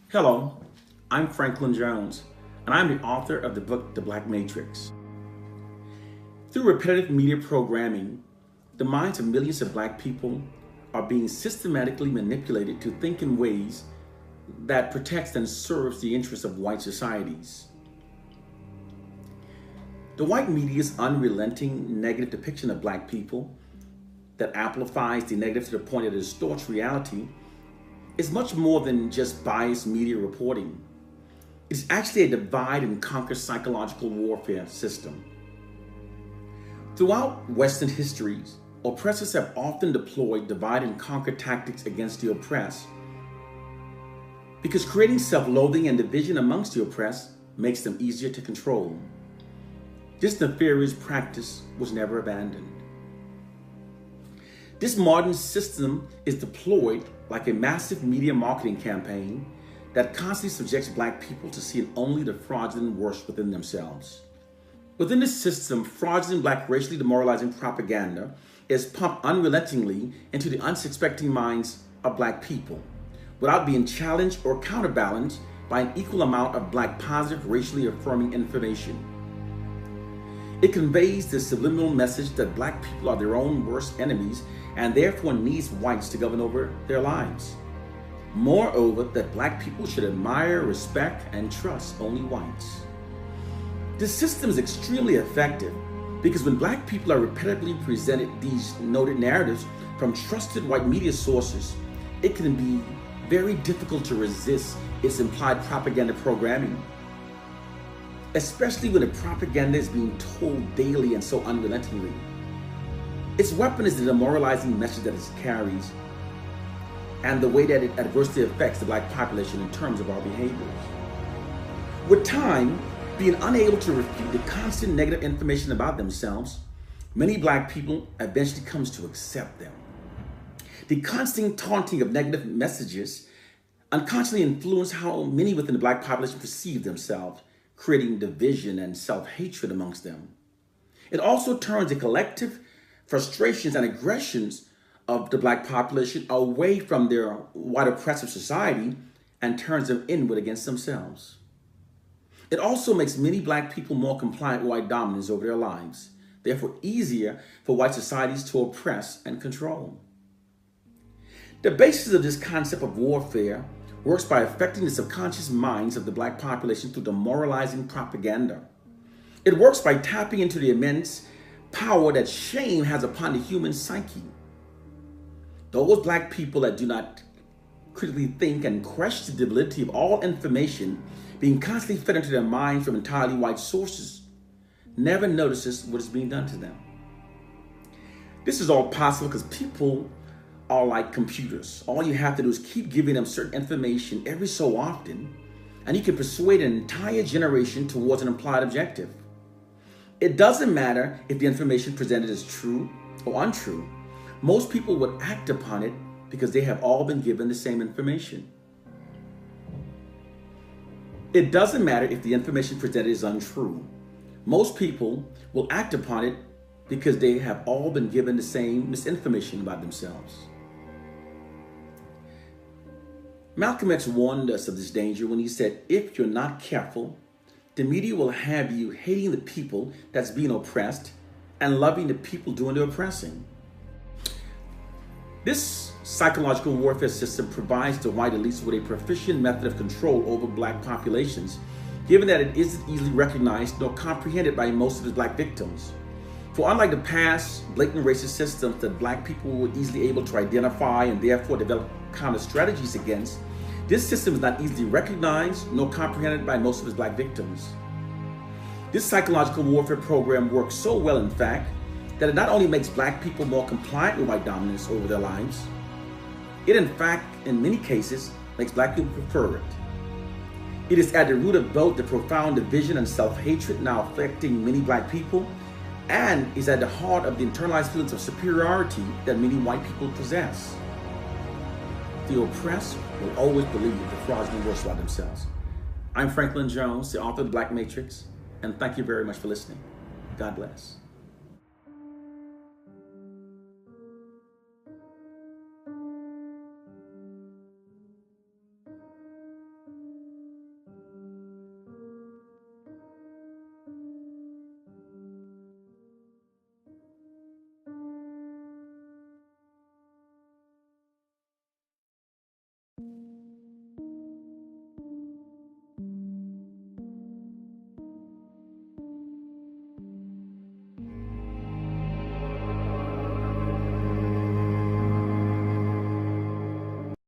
Hello, I'm Franklin Jones, and I'm the author of the book The Black Matrix. Through repetitive media programming, the minds of millions of Black people are being systematically manipulated to think in ways that protects and serves the interests of white societies. The white media's unrelenting negative depiction of Black people that amplifies the negative to the point that it distorts reality is much more than just biased media reporting. It's actually a divide and conquer psychological warfare system. Throughout Western histories, oppressors have often deployed divide and conquer tactics against the oppressed because creating self-loathing and division amongst the oppressed makes them easier to control. This nefarious practice was never abandoned. This modern system is deployed like a massive media marketing campaign that constantly subjects Black people to seeing only the fraudulent worst within themselves. Within this system, fraudulent Black racially demoralizing propaganda is pumped unrelentingly into the unsuspecting minds of Black people without being challenged or counterbalanced by an equal amount of Black positive racially affirming information. It conveys the subliminal message that Black people are their own worst enemies and therefore needs whites to govern over their lives. Moreover, that Black people should admire, respect, and trust only whites. This system is extremely effective because when Black people are repetitively presented these noted narratives from trusted white media sources, it can be very difficult to resist its implied propaganda programming, especially when the propaganda is being told daily and so unrelentingly. Its weapon is the demoralizing message that it carries and the way that it adversely affects the Black population in terms of our behaviors. With time, being unable to refute the constant negative information about themselves, many Black people eventually comes to accept them. The constant taunting of negative messages unconsciously influence how many within the Black population perceive themselves, creating division and self-hatred amongst them. It also turns the collective frustrations and aggressions of the Black population away from their white oppressive society and turns them inward against themselves. It also makes many Black people more compliant with white dominance over their lives, therefore easier for white societies to oppress and control. The basis of this concept of warfare works by affecting the subconscious minds of the Black population through demoralizing propaganda. It works by tapping into the immense power that shame has upon the human psyche. Those Black people that do not critically think and question the validity of all information being constantly fed into their minds from entirely white sources never notices what is being done to them. This is all possible because people are like computers. All you have to do is keep giving them certain information every so often, and you can persuade an entire generation towards an implied objective. It doesn't matter if the information presented is true or untrue. Most people would act upon it because they have all been given the same information. It doesn't matter if the information presented is untrue. Most people will act upon it because they have all been given the same misinformation about themselves. Malcolm X warned us of this danger when he said, if you're not careful, the media will have you hating the people that's being oppressed and loving the people doing the oppressing. This psychological warfare system provides the white elites with a proficient method of control over Black populations, given that it isn't easily recognized nor comprehended by most of its Black victims. For unlike the past blatant racist systems that Black people were easily able to identify and therefore develop counter strategies against, this system is not easily recognized nor comprehended by most of its Black victims. This psychological warfare program works so well, in fact, that it not only makes Black people more compliant with white dominance over their lives, it in fact, in many cases, makes Black people prefer it. It is at the root of both the profound division and self-hatred now affecting many Black people, and is at the heart of the internalized feelings of superiority that many white people possess. The oppressed will always believe the fraudulent worst about themselves. I'm Franklin Jones, the author of The Black Matrix, and thank you very much for listening. God bless.